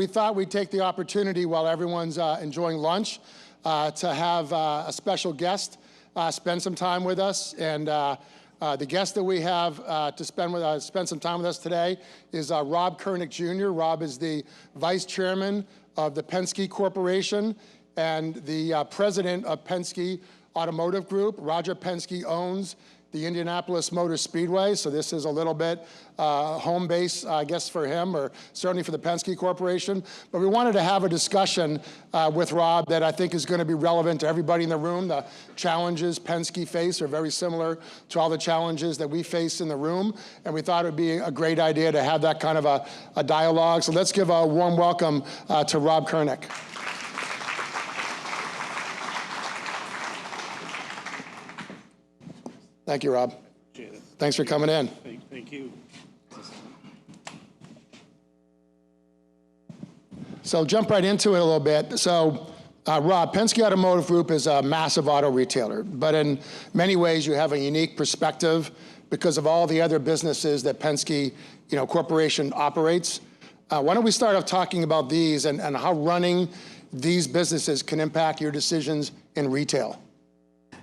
We thought we'd take the opportunity while everyone's enjoying lunch to have a special guest spend some time with us. And the guest that we have to spend some time with us today is Rob Kurnick Jr. Rob is the Vice Chairman of the Penske Corporation and the President of Penske Automotive Group. Roger Penske owns the Indianapolis Motor Speedway, so this is a little bit home base, I guess, for him, or certainly for the Penske Corporation. But we wanted to have a discussion with Rob that I think is going to be relevant to everybody in the room. The challenges Penske face are very similar to all the challenges that we face in the room, and we thought it would be a great idea to have that kind of a dialogue. So let's give a warm welcome to Rob Kurnick. Thank you, Rob. Appreciate it. Thanks for coming in. Thank you. So jump right into it a little bit. So Rob, Penske Automotive Group is a massive auto retailer, but in many ways you have a unique perspective because of all the other businesses that Penske Corporation operates. Why don't we start off talking about these and how running these businesses can impact your decisions in retail?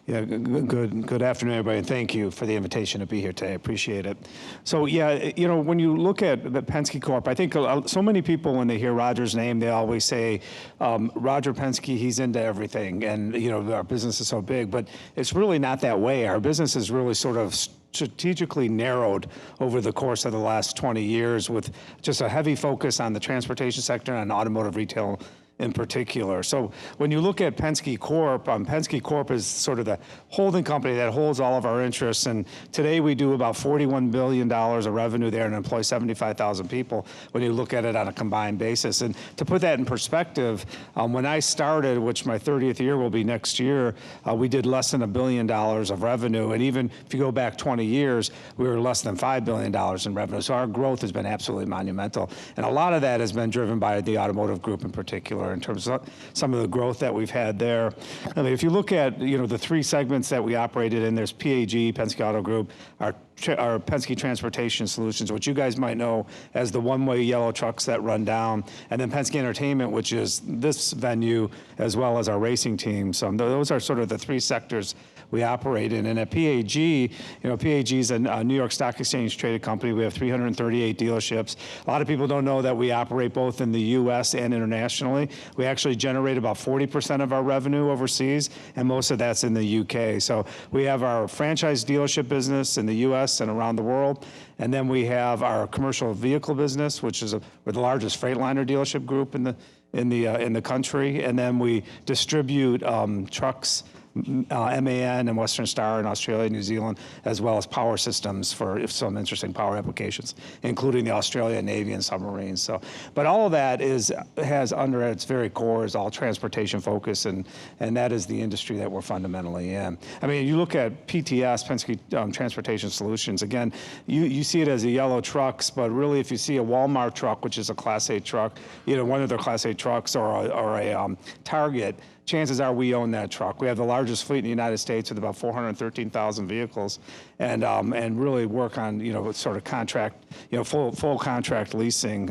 Yeah, good afternoon, everybody, and thank you for the invitation to be here today. I appreciate it. So yeah, when you look at the Penske Corp, I think so many people, when they hear Roger's name, they always say, Roger Penske, he's into everything, and our business is so big, but it's really not that way. Our business is really sort of strategically narrowed over the course of the last 20 years with just a heavy focus on the transportation sector and automotive retail in particular. So when you look at Penske Corp is sort of the holding company that holds all of our interests, and today we do about $41 billion of revenue there and employ 75,000 people when you look at it on a combined basis. And to put that in perspective, when I started, which my 30th year will be next year, we did less than $1 billion of revenue, and even if you go back 20 years, we were less than $5 billion in revenue. So our growth has been absolutely monumental, and a lot of that has been driven by the automotive group in particular, in terms of some of the growth that we've had there. I mean, if you look at the three segments that we operated in, there's PAG, Penske Auto Group, our Penske Transportation Solutions, which you guys might know as the one-way yellow trucks that run down, and then Penske Entertainment, which is this venue, as well as our racing team. So those are sort of the three sectors we operate in. And at PAG, PAG is a New York Stock Exchange traded company. We have 338 dealerships. A lot of people don't know that we operate both in the US and internationally. We actually generate about 40% of our revenue overseas, and most of that's in the UK. So we have our franchise dealership business in the US and around the world. And then we have our commercial vehicle business, which is we're the largest Freightliner dealership group in the country. And then we distribute trucks, MAN and Western Star in Australia, New Zealand, as well as power systems for some interesting power applications, including the Australian Navy and submarines. So, but all of that has under its very core is all transportation focus, and that is the industry that we're fundamentally in. I mean, you look at PTS, Penske Transportation Solutions. Again, you see it as a yellow trucks, but really, if you see a Walmart truck, which is a Class 8 truck, one of their Class 8 trucks, or a Target, chances are we own that truck. We have the largest fleet in the United States with about 413,000 vehicles, and really work on sort of contract, full contract leasing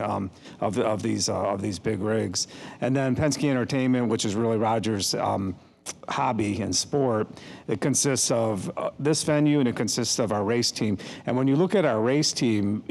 of these big rigs. And then Penske Entertainment, which is really Roger's hobby and sport. It consists of this venue, and it consists of our race team. And when you look at our race team,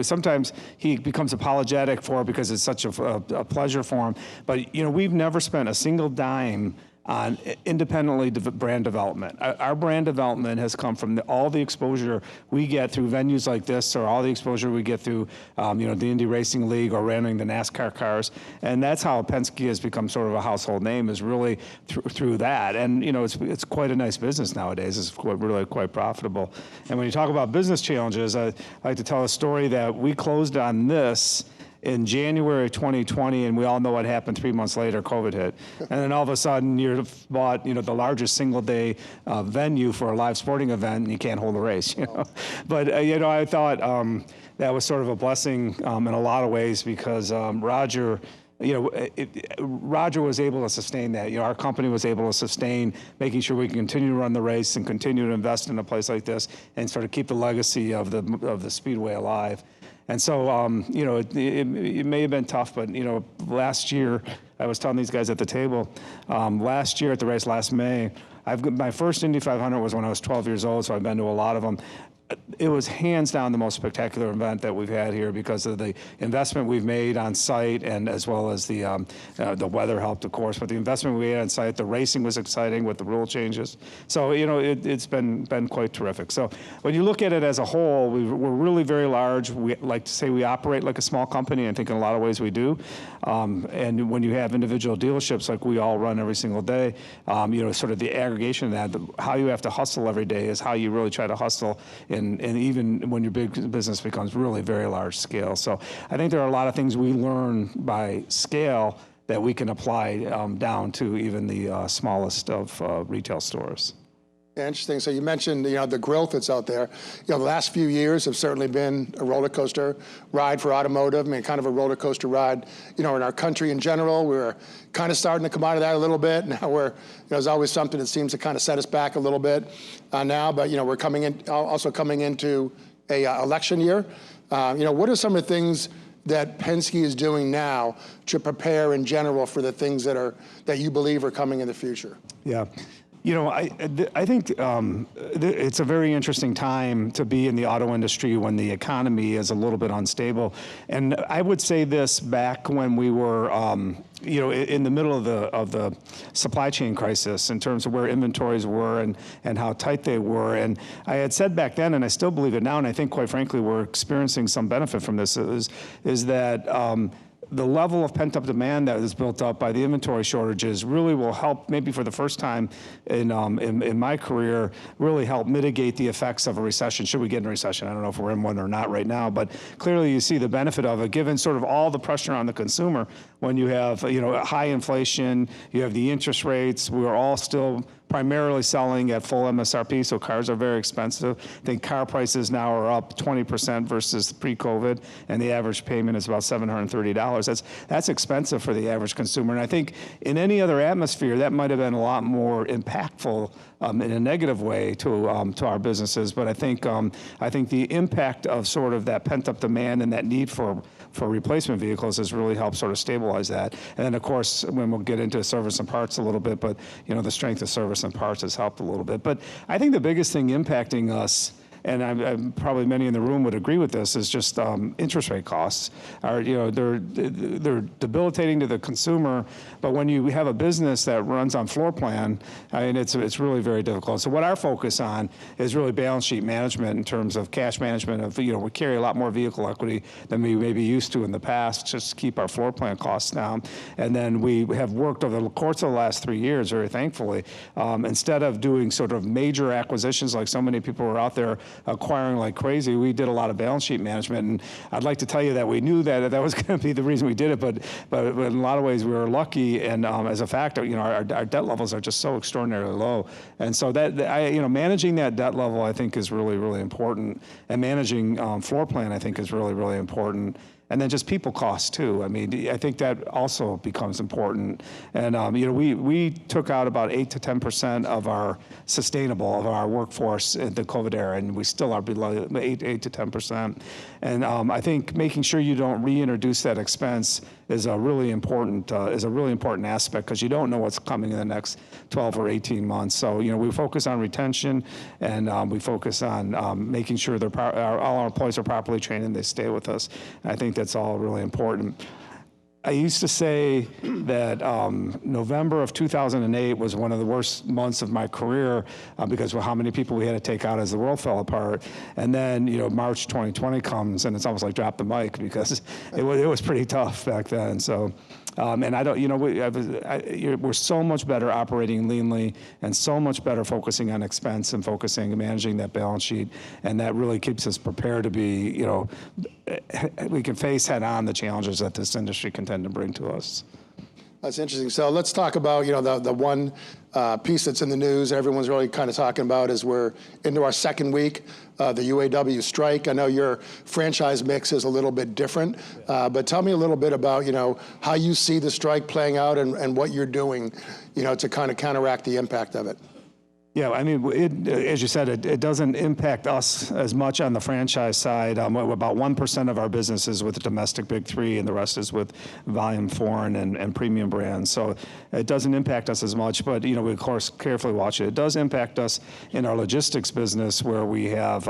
sometimes he becomes apologetic for it because it's such a pleasure for him. But we've never spent a single dime on independently brand development. Our brand development has come from all the exposure we get through venues like this, or all the exposure we get through the Indy Racing League or running the NASCAR cars. And that's how Penske has become sort of a household name, is really through that. And it's quite a nice business nowadays. It's really quite profitable. And when you talk about business challenges, I like to tell a story that we closed on this in January 2020, and we all know what happened 3 months later. COVID hit. And then all of a sudden you're bought the largest single day venue for a live sporting event, and you can't hold a race. But I thought that was sort of a blessing in a lot of ways, because Roger Roger was able to sustain that. Our company was able to sustain making sure we can continue to run the race and continue to invest in a place like this and sort of keep the legacy of the Speedway alive. And so, you know, it may have been tough, but, you know, last year, I was telling these guys at the table, last year at the race last May, my first Indy 500 was when I was 12 years old, so I've been to a lot of them. It was hands down the most spectacular event that we've had here because of the investment we've made on site, and as well as the weather helped, of course. But the investment we made on site, the racing was exciting with the rule changes. So you know, it's been quite terrific. So when you look at it as a whole, we're really very large. We like to say we operate like a small company, and I think in a lot of ways we do. And when you have individual dealerships like we all run every single day, you know, sort of the aggregation of that, how you have to hustle every day is how you really try to hustle and even when your big business becomes really very large scale. So I think there are a lot of things we learn by scale that we can apply down to even the smallest of retail stores. Yeah, interesting. So you mentioned, you know, the growth that's out there. You know, the last few years have certainly been a roller coaster ride for automotive. I mean, kind of a roller coaster ride, you know, in our country in general. We're kind of starting to come out of that a little bit. Now we're, you know, there's always something that seems to kind of set us back a little bit now. But, you know, we're also coming into a election year. You know, what are some of the things that Penske is doing now to prepare in general for the things that you believe are coming in the future? Yeah. You know, I think it's a very interesting time to be in the auto industry when the economy is a little bit unstable. And I would say this back when we were, you know, in the middle of the supply chain crisis in terms of where inventories were and how tight they were. And I had said back then, and I still believe it now, and I think quite frankly we're experiencing some benefit from this, is that the level of pent-up demand that is built up by the inventory shortages really will help, maybe for the first time in my career, really help mitigate the effects of a recession. Should we get in a recession? I don't know if we're in one or not right now, but clearly you see the benefit of it, given sort of all the pressure on the consumer when you have, you know, high inflation, you have the interest rates. We're all still primarily selling at full MSRP, so cars are very expensive. I think car prices now are up 20% versus pre-COVID, and the average payment is about $730. That's expensive for the average consumer, and I think in any other atmosphere, that might have been a lot more impactful in a negative way to our businesses. But I think the impact of sort of that pent-up demand and that need for replacement vehicles has really helped sort of stabilize that. And then, of course, when we'll get into service and parts a little bit, but, you know, the strength of service and parts has helped a little bit. But I think the biggest thing impacting us, and I'm probably many in the room would agree with this, is just interest rate costs. You know, they're debilitating to the consumer, but when you have a business that runs on floor plan, I mean, it's really very difficult. So what our focus on is really balance sheet management in terms of cash management of, you know, we carry a lot more vehicle equity than we maybe used to in the past, just to keep our floor plan costs down. And then we have worked over the course of the last 3 years, very thankfully, instead of doing sort of major acquisitions like so many people were out there acquiring like crazy, we did a lot of balance sheet management. And I'd like to tell you that we knew that was going to be the reason we did it, but in a lot of ways we were lucky. And as a fact, you know, our debt levels are just so extraordinarily low. And so you know, managing that debt level, I think, is really, really important. And managing floor plan, I think, is really, really important. And then just people costs too. I mean, I think that also becomes important. And you know, we took out about 8 to 10% of our workforce in the COVID era, and we still are below 8 to 10%. And I think making sure you don't reintroduce that expense is a really important aspect, because you don't know what's coming in the next 12 or 18 months. So, you know, we focus on retention, and we focus on making sure all our employees are properly trained and they stay with us. I think that's all really important. I used to say that November of 2008 was one of the worst months of my career because of how many people we had to take out as the world fell apart. And then, you know, March 2020 comes, and it's almost like drop the mic, because it was pretty tough back then. So, and I don't, you know, we're so much better operating leanly, and so much better focusing on expense and focusing and managing that balance sheet, and that really keeps us prepared to be, you know, we can face head on the challenges that this industry can tend to bring to us. That's interesting. So let's talk about, you know, the one piece that's in the news everyone's really kind of talking about is we're into our second week, the UAW strike. I know your franchise mix is a little bit different, but tell me a little bit about, you know, how you see the strike playing out and what you're doing, you know, to kind of counteract the impact of it. Yeah, I mean, as you said, it doesn't impact us as much on the franchise side. About 1% of our business is with the domestic big three, and the rest is with volume foreign and premium brands. So it doesn't impact us as much, but we of course carefully watch it. It does impact us in our logistics business, where we have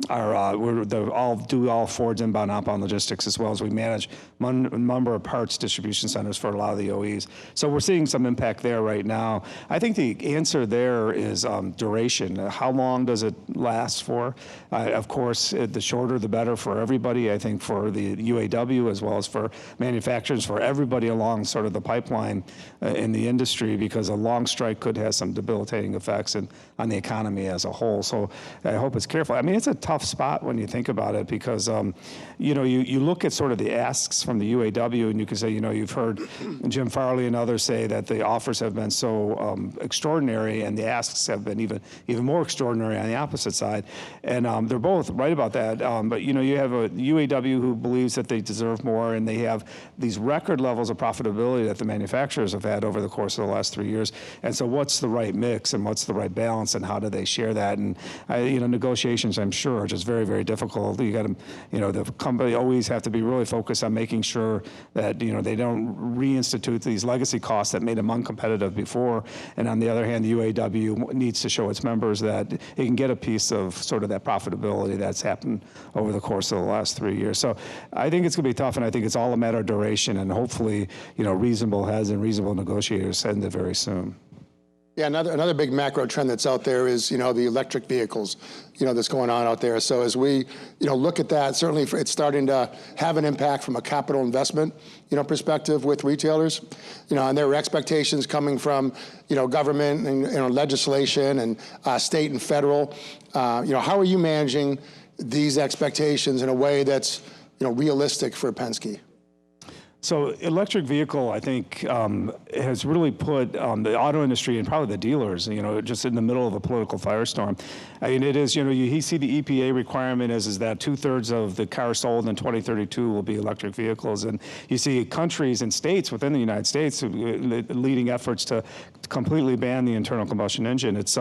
all Ford's inbound, outbound logistics, as well as we manage a number of parts distribution centers for a lot of the OEs. So we're seeing some impact there right now. I think the answer there is duration. How long does it last for? Of course, the shorter the better for everybody. I think for the UAW as well as for manufacturers, for everybody along sort of the pipeline in the industry, because a long strike could have some debilitating effects on the economy as a whole. So I hope it's careful. I mean, it's a tough spot when you think about it, because you look at sort of the asks from the UAW, and you can say, you've heard Jim Farley and others say that the offers have been so extraordinary, and the asks have been even more extraordinary on the opposite side, and they're both right about that. But you have a UAW who believes that they deserve more, and they have these record levels of profitability that the manufacturers have had over the course of the last 3 years. And so, what's the right mix, and what's the right balance, and how do they share that? And negotiations, I'm sure, are just very, very difficult. You got to, the company always have to be really focused on making sure that they don't reinstitute these legacy costs that made them uncompetitive before. And on the other hand, the UAW needs to show its members that it can get a piece of sort of that profitability that's happened over the course of the last 3 years. So I think it's going to be tough, and I think it's all a matter of duration, and hopefully, reasonable heads and reasonable negotiators end it very soon. Yeah, another big macro trend that's out there is, the electric vehicles, that's going on out there. So as we, look at that, certainly it's starting to have an impact from a capital investment, perspective with retailers, and there are expectations coming from, government and, legislation and state and federal. How are you managing these expectations in a way that's, realistic for Penske? So electric vehicle, I think, has really put the auto industry and probably the dealers, just in the middle of a political firestorm. I mean, it is, you see the EPA requirement is that 2/3 of the cars sold in 2032 will be electric vehicles. And you see countries and states within the United States leading efforts to completely ban the internal combustion engine. It's,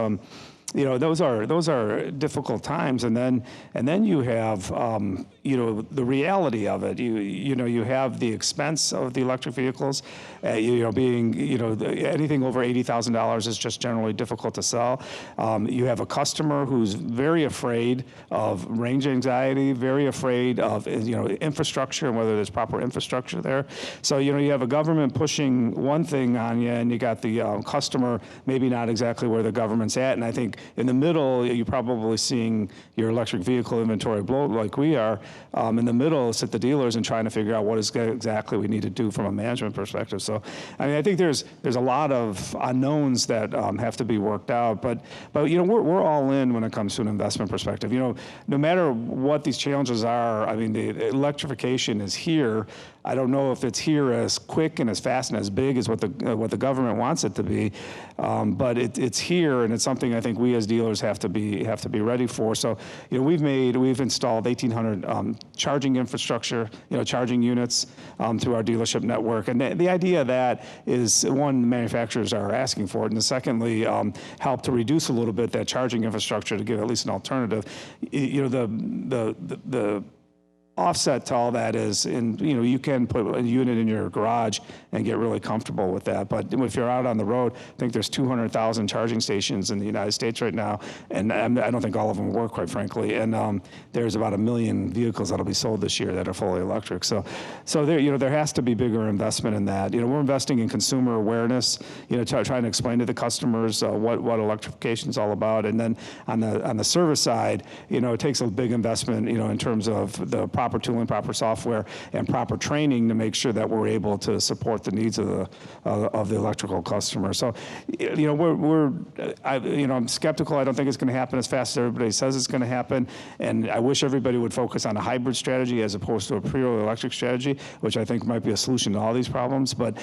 those are difficult times, and then you have the reality of it. You have the expense of the electric vehicles, being anything over $80,000 is just generally difficult to sell. You have a customer who's very afraid of range anxiety, very afraid of infrastructure and whether there's proper infrastructure there. So you have a government pushing one thing on you, and you got the customer maybe not exactly where the government's at, and I think in the middle, you're probably seeing your electric vehicle inventory blow like we are. In the middle, sit the dealers and trying to figure out what is exactly we need to do from a management perspective. So, I mean, I think there's a lot of unknowns that have to be worked out. But we're all in when it comes to an investment perspective. No matter what these challenges are, I mean, the electrification is here. I don't know if it's here as quick and as fast and as big as what the government wants it to be, but it's here, and it's something I think we as dealers have to be ready for. So we've installed 1,800 charging infrastructure, charging units through our dealership network, and the idea of that is, one, the manufacturers are asking for it, and secondly, help to reduce a little bit that charging infrastructure to give at least an alternative. The offset to all that is, you can put a unit in your garage and get really comfortable with that. But if you're out on the road, I think there's 200,000 charging stations in the United States right now, and I don't think all of them work, quite frankly. And there's about 1 million vehicles that'll be sold this year that are fully electric. So there has to be bigger investment in that. We're investing in consumer awareness, trying to explain to the customers what electrification is all about. And then on the service side, it takes a big investment, in terms of the proper tooling, proper software, and proper training to make sure that we're able to support the needs of the electrical customer. So, I'm skeptical. I don't think it's going to happen as fast as everybody says it's going to happen. And I wish everybody would focus on a hybrid strategy as opposed to a pure electric strategy, which I think might be a solution to all these problems. But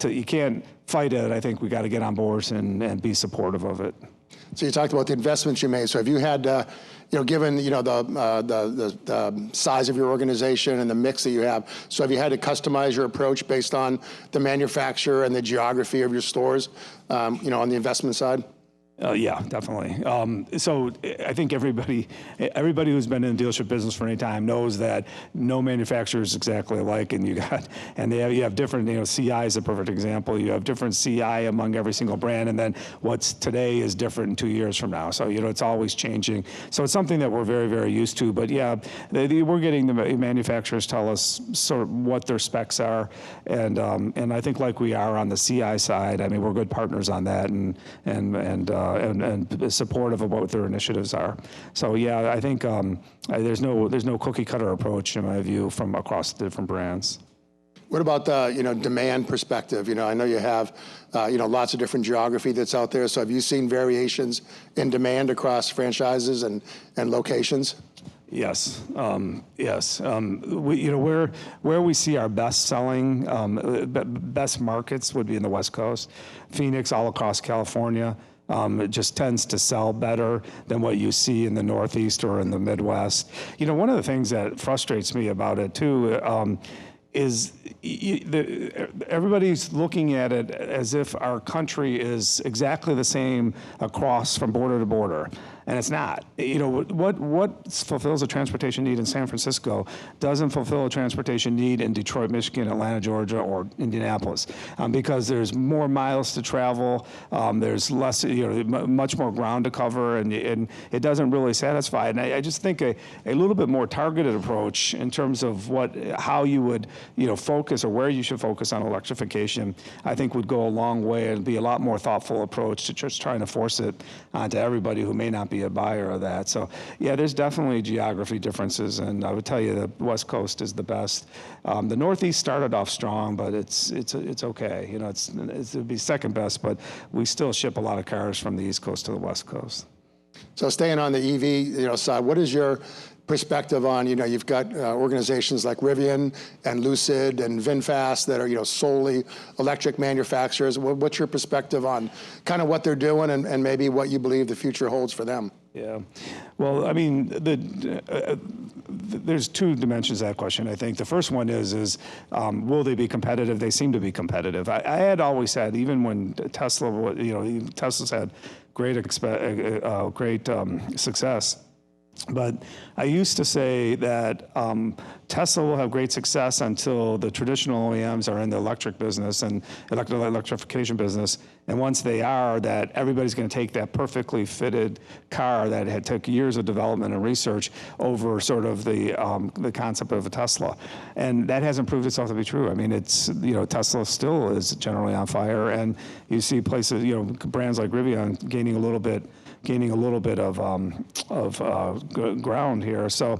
you can't fight it. I think we got to get on board and be supportive of it. So you talked about the investments you made. So have you had, given the size of your organization and the mix that you have, so have you had to customize your approach based on the manufacturer and the geography of your stores, on the investment side? Yeah, definitely. So I think everybody who's been in the dealership business for any time knows that no manufacturer is exactly alike, and you have different. CI is a perfect example. You have different CI among every single brand, and then what's today is different in 2 years from now. So it's always changing. So it's something that we're very, very used to. But yeah, we're getting the manufacturers tell us sort of what their specs are, and I think like we are on the CI side. I mean, we're good partners on that, and supportive of what their initiatives are. So yeah, I think there's no cookie cutter approach in my view from across the different brands. What about the demand perspective? I know you have lots of different geography that's out there. So have you seen variations in demand across franchises and locations? Yes, yes. Where we see our best selling, best markets would be in the West Coast, Phoenix, all across California. It just tends to sell better than what you see in the Northeast or in the Midwest. One of the things that frustrates me about it too is everybody's looking at it as if our country is exactly the same across from border to border. And it's not. What fulfills a transportation need in San Francisco doesn't fulfill a transportation need in Detroit, Michigan, Atlanta, Georgia, or Indianapolis, because there's more miles to travel, there's less, much more ground to cover, and it doesn't really satisfy. And I just think a little bit more targeted approach in terms of how you would, focus or where you should focus on electrification, I think would go a long way and be a lot more thoughtful approach to just trying to force it onto everybody who may not be a buyer of that. So yeah, there's definitely geography differences, and I would tell you the West Coast is the best. The Northeast started off strong, but it's okay. It'd be second best, but we still ship a lot of cars from the East Coast to the West Coast. So staying on the EV side, what is your perspective on, you've got organizations like Rivian and Lucid and VinFast that are, solely electric manufacturers. What's your perspective on kind of what they're doing and maybe what you believe the future holds for them? Yeah, well, I mean, there's two dimensions to that question. I think the first one is will they be competitive? They seem to be competitive. I had always said, even when Tesla, Tesla's had great success. But I used to say that Tesla will have great success until the traditional OEMs are in the electric business and electrification business. And once they are, that everybody's going to take that perfectly fitted car that had took years of development and research over sort of the concept of a Tesla. And that hasn't proved itself to be true. I mean, Tesla still is generally on fire, and you see places, brands like Rivian gaining a little bit of ground here. So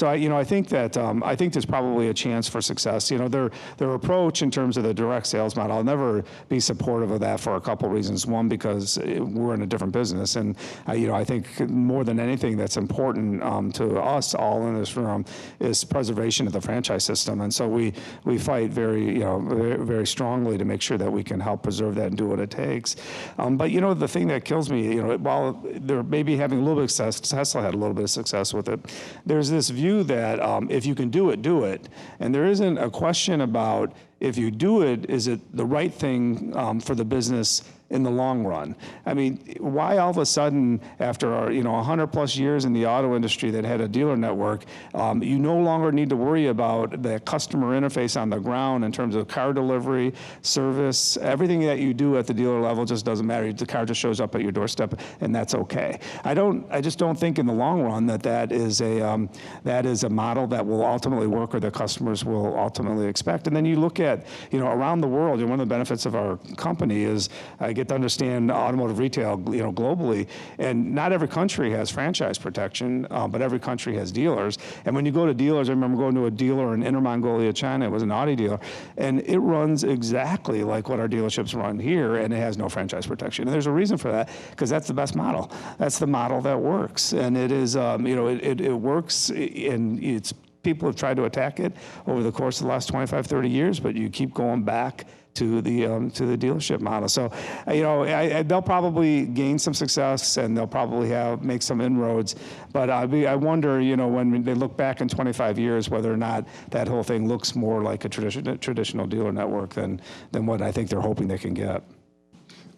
I think that I think there's probably a chance for success. Their approach in terms of the direct sales model, I'll never be supportive of that for a couple of reasons. One, because we're in a different business, and I think more than anything that's important to us all in this room is preservation of the franchise system. And so we fight very very strongly to make sure that we can help preserve that and do what it takes. But the thing that kills me, while they're maybe having a little bit of success, Tesla had a little bit of success with it, there's this view that if you can do it, do it. And there isn't a question about if you do it, is it the right thing for the business in the long run? I mean, why all of a sudden, after 100 plus years in the auto industry that had a dealer network, you no longer need to worry about the customer interface on the ground in terms of car delivery, service, everything that you do at the dealer level just doesn't matter. The car just shows up at your doorstep, and that's okay. I just don't think in the long run that is a model that will ultimately work or that customers will ultimately expect. And then you look at around the world, and one of the benefits of our company is I get to understand automotive retail, globally, and not every country has franchise protection, but every country has dealers. And when you go to dealers, I remember going to a dealer in Inner Mongolia, China. It was an Audi dealer, and it runs exactly like what our dealerships run here, and it has no franchise protection. And there's a reason for that, because that's the best model. That's the model that works, and it is, it works, and it's. People have tried to attack it over the course of the last 25, 30 years, but you keep going back to the dealership model. So, they'll probably gain some success, and they'll probably make some inroads. But I wonder, when they look back in 25 years, whether or not that whole thing looks more like a traditional dealer network than what I think they're hoping they can get.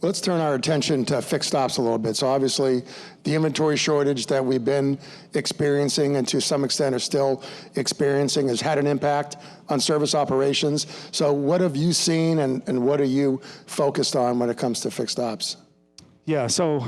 Let's turn our attention to fixed ops a little bit. So obviously, the inventory shortage that we've been experiencing and to some extent are still experiencing has had an impact on service operations. So what have you seen and what are you focused on when it comes to fixed ops? Yeah, so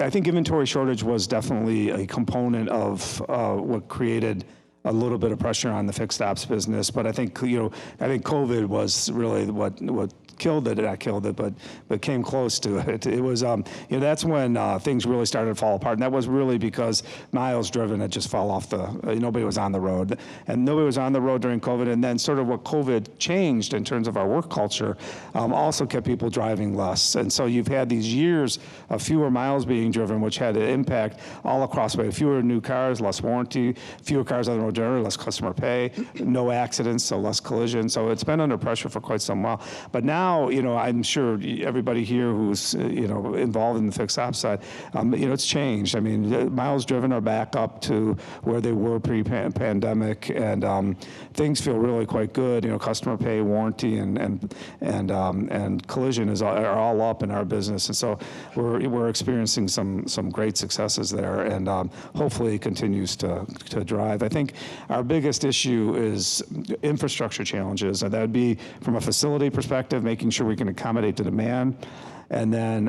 I think inventory shortage was definitely a component of what created a little bit of pressure on the fixed ops business. But I think, I think COVID was really what killed it, not killed it, but came close to it. It was, that's when things really started to fall apart. And that was really because miles driven had just fell off nobody was on the road. And nobody was on the road during COVID. And then sort of what COVID changed in terms of our work culture also kept people driving less. And so you've had these years of fewer miles being driven, which had an impact all across the way. Fewer new cars, less warranty, fewer cars on the road generally, less customer pay, no accidents, so less collision. So it's been under pressure for quite some while. But now, I'm sure everybody here who's, involved in the fixed ops side, it's changed. I mean, miles driven are back up to where they were pre-pandemic, and things feel really quite good. Customer pay, warranty, and collision are all up in our business, and so we're experiencing some great successes there, and hopefully it continues to drive. I think our biggest issue is infrastructure challenges, and that would be from a facility perspective, making sure we can accommodate the demand, and then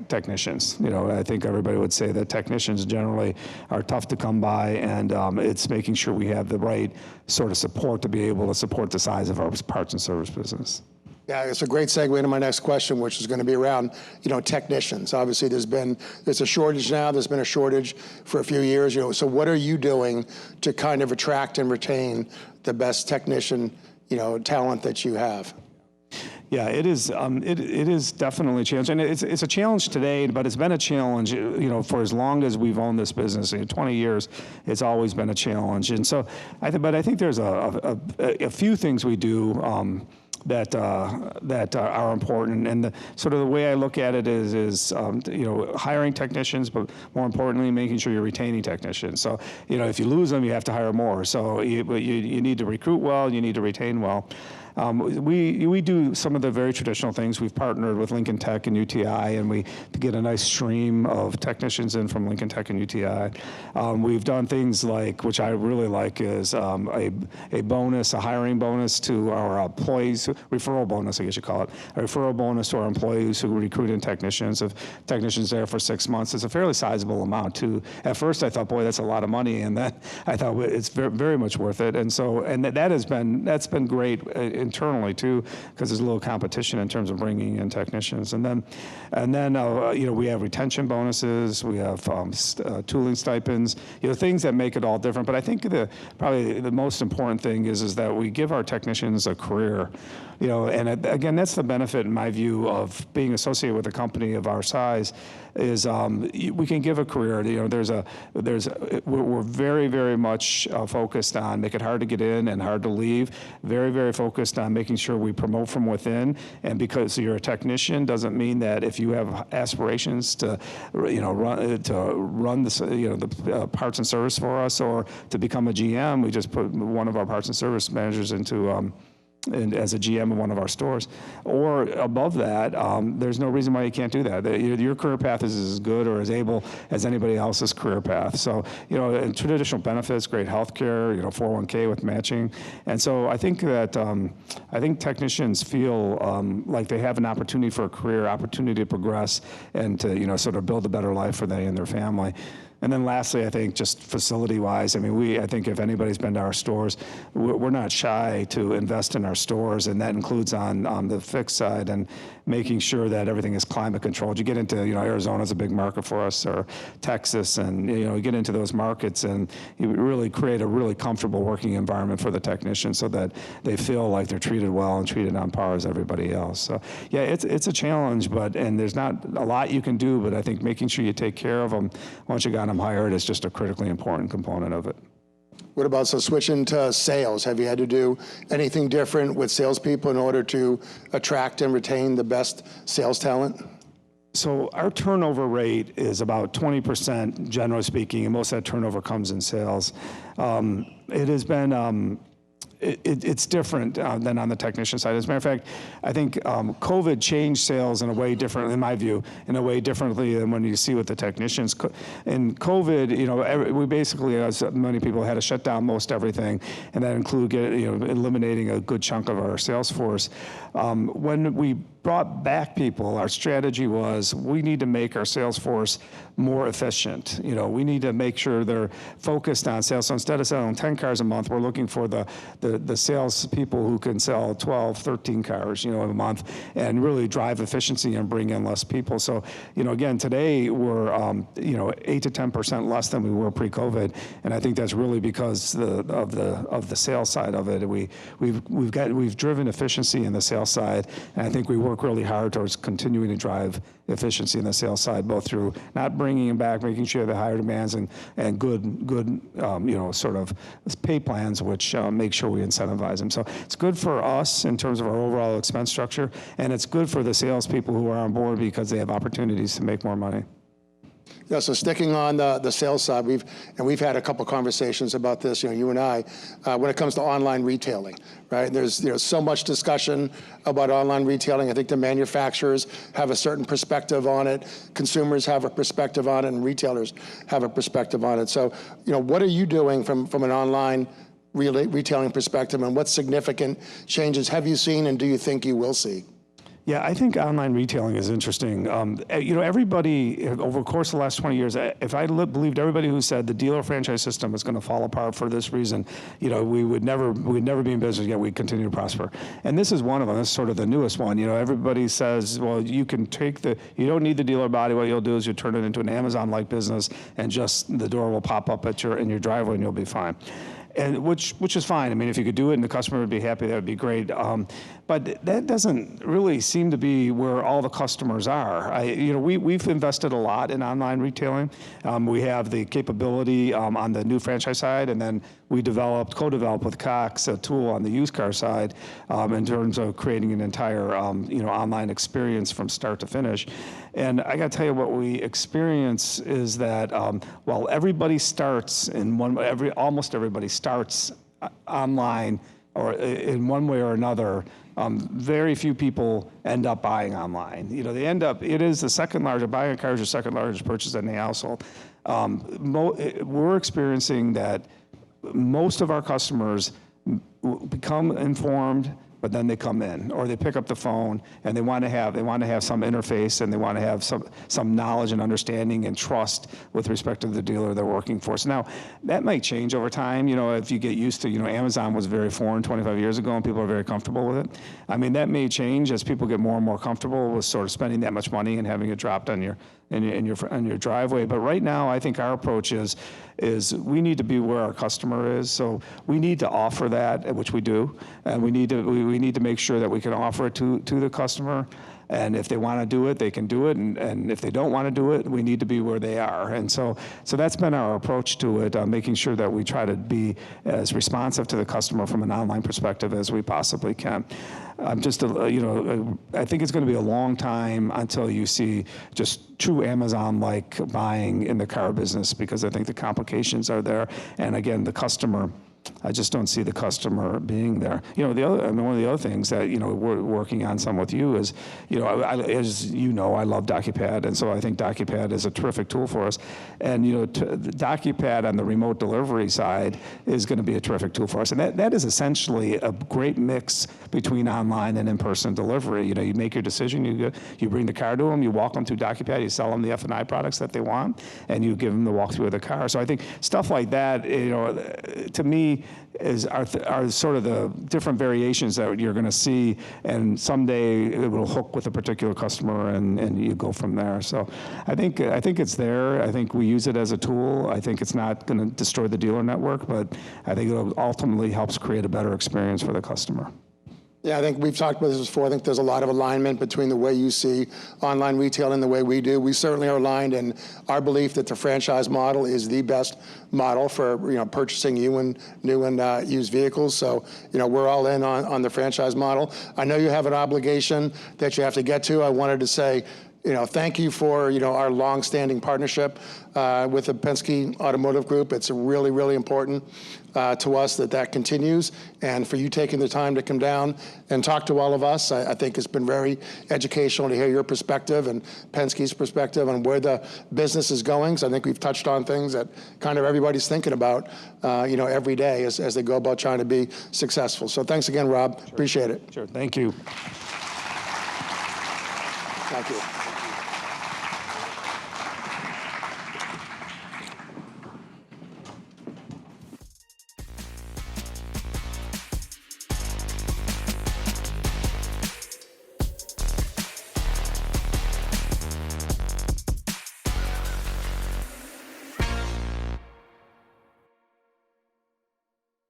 technicians. I think everybody would say that technicians generally are tough to come by, and it's making sure we have the right sort of support to be able to support the size of our parts and service business. Yeah, it's a great segue into my next question, which is going to be around, technicians. Obviously, there's a shortage now. There's been a shortage for a few years. So what are you doing to kind of attract and retain the best technician, talent that you have? Yeah, it is. It is definitely a challenge, and it's a challenge today. But it's been a challenge, for as long as we've owned this business. 20 years, it's always been a challenge. And so, I think there's a few things we do that are important. And sort of the way I look at it is hiring technicians, but more importantly, making sure you're retaining technicians. So if you lose them, you have to hire more. So you need to recruit well, you need to retain well. We do some of the very traditional things. We've partnered with Lincoln Tech and UTI, and we get a nice stream of technicians in from Lincoln Tech and UTI. We've done things like, which I really like, is a bonus, a hiring bonus to our employees, referral bonus, I guess you call it, a referral bonus to our employees who recruit in technicians. If technicians there for 6 months, it's a fairly sizable amount too. At first, I thought, boy, that's a lot of money, and that I thought it's very, very much worth it. And so, that's been great internally too, because there's a little competition in terms of bringing in technicians. And then we have retention bonuses, we have tooling stipends, things that make it all different. But I think probably the most important thing is that we give our technicians a career. And again, that's the benefit in my view of being associated with a company of our size, is we can give a career. We're very, very much focused on make it hard to get in and hard to leave. Very, very focused on making sure we promote from within. And because you're a technician doesn't mean that if you have aspirations to run the parts and service for us or to become a GM, we just put one of our parts and service managers into and as a GM of one of our stores, or above that, there's no reason why you can't do that. Your career path is as good or as able as anybody else's career path. So, and traditional benefits, great health care, 401k with matching. And so I think that, I think technicians feel like they have an opportunity for a career, opportunity to progress, and to, sort of build a better life for they and their family. And then lastly, I think just facility-wise, I think if anybody's been to our stores, we're not shy to invest in our stores, and that includes on the fixed side and making sure that everything is climate controlled. You get into, Arizona's a big market for us, or Texas, and you get into those markets, and you really create a really comfortable working environment for the technicians so that they feel like they're treated well and treated on par as everybody else. So yeah, it's a challenge, and there's not a lot you can do, but I think making sure you take care of them once you got them hired is just a critically important component of it. What about, switching to sales? Have you had to do anything different with salespeople in order to attract and retain the best sales talent? So our turnover rate is about 20%, generally speaking, and most of that turnover comes in sales. It has been it's different than on the technician side. As a matter of fact, I think COVID changed sales in a way different, in my view, in a way differently than when you see with the technicians. In COVID, you know, we basically, as many people, had to shut down most everything, and that included, you know, eliminating a good chunk of our sales force. When we brought back people, our strategy was we need to make our sales force more efficient. You know, we need to make sure they're focused on sales. So instead of selling 10 cars a month, we're looking for the sales people who can sell 12, 13 cars, you know, a month, and really drive efficiency and bring in less people. So, you know, again, today we're, you know, 8 to 10% less than we were pre-COVID, and I think that's really because of the sales side of it. We've driven efficiency in the sales side, and I think we work really hard towards continuing to drive efficiency in the sales side, both through not bringing them back, making sure the higher demands and good you know, sort of pay plans, which make sure we incentivize them. So it's good for us in terms of our overall expense structure, and it's good for the salespeople who are on board because they have opportunities to make more money. Yeah, so sticking on the sales side, we've had a couple conversations about this, you know, you and I, when it comes to online retailing, right? There's so much discussion about online retailing. I think the manufacturers have a certain perspective on it, consumers have a perspective on it, and retailers have a perspective on it. So, you know, what are you doing from an online retailing perspective, and what significant changes have you seen, and do you think you will see? Yeah, I think online retailing is interesting. You know, everybody, over the course of the last 20 years, if I believed everybody who said the dealer franchise system is going to fall apart for this reason, you know, we'd never be in business, yet we'd continue to prosper. And this is one of them. This is sort of the newest one. You know, everybody says, well, you can you don't need the dealer body. What you'll do is you turn it into an Amazon-like business, and just the door will pop up in your driveway, and you'll be fine. And which is fine. I mean, if you could do it and the customer would be happy, that would be great. But that doesn't really seem to be where all the customers are. You know, we've invested a lot in online retailing. We have the capability on the new franchise side, and then we co-developed with Cox a tool on the used car side in terms of creating an entire you know, online experience from start to finish. And I got to tell you, what we experience is that while everybody starts almost everybody starts online or in one way or another, very few people end up buying online. You know, it is the second largest, buying a car is the second largest purchase in the household. We're experiencing that most of our customers become informed, but then they come in, or they pick up the phone, and they want to have some interface, and they want to have some knowledge and understanding and trust with respect to the dealer they're working for. So now that might change over time. You know, if you get used to, you know, Amazon was very foreign 25 years ago, and people are very comfortable with it. I mean, that may change as people get more and more comfortable with sort of spending that much money and having it dropped on your driveway. But right now, I think our approach is we need to be where our customer is. So we need to offer that, which we do, and we need to make sure that we can offer it to the customer. And if they want to do it, they can do it. And if they don't want to do it, we need to be where they are. And so that's been our approach to it, making sure that we try to be as responsive to the customer from an online perspective as we possibly can. You know, I think it's going to be a long time until you see just true Amazon-like buying in the car business, because I think the complications are there. And again, the customer, I just don't see the customer being there. You know, one of the other things that, you know, we're working on some with you is, you know, as you know, I love DocuPad, and so I think DocuPad is a terrific tool for us. And, you know, DocuPad on the remote delivery side is going to be a terrific tool for us. And that is essentially a great mix between online and in-person delivery. You know, you make your decision, you bring the car to them, you walk them through DocuPad, you sell them the F&I products that they want, and you give them the walkthrough of the car. So I think stuff like that, you know, to me, are sort of the different variations that you're going to see, and someday it will hook with a particular customer, and you go from there. So I think it's there. I think we use it as a tool. I think it's not going to destroy the dealer network, but I think it ultimately helps create a better experience for the customer. Yeah, I think we've talked about this before. I think there's a lot of alignment between the way you see online retail and the way we do. We certainly are aligned in our belief that the franchise model is the best model for, you know, purchasing new and used vehicles. So, you know, we're all in on the franchise model. I know you have an obligation that you have to get to. I wanted to say, thank you for, our long-standing partnership with the Penske Automotive Group. It's really, really important to us that continues. And for you taking the time to come down and talk to all of us, I think it's been very educational to hear your perspective and Penske's perspective on where the business is going. So I think we've touched on things that kind of everybody's thinking about, every day as they go about trying to be successful. So thanks again, Rob. Sure. Appreciate it. Sure. Thank you. Thank you.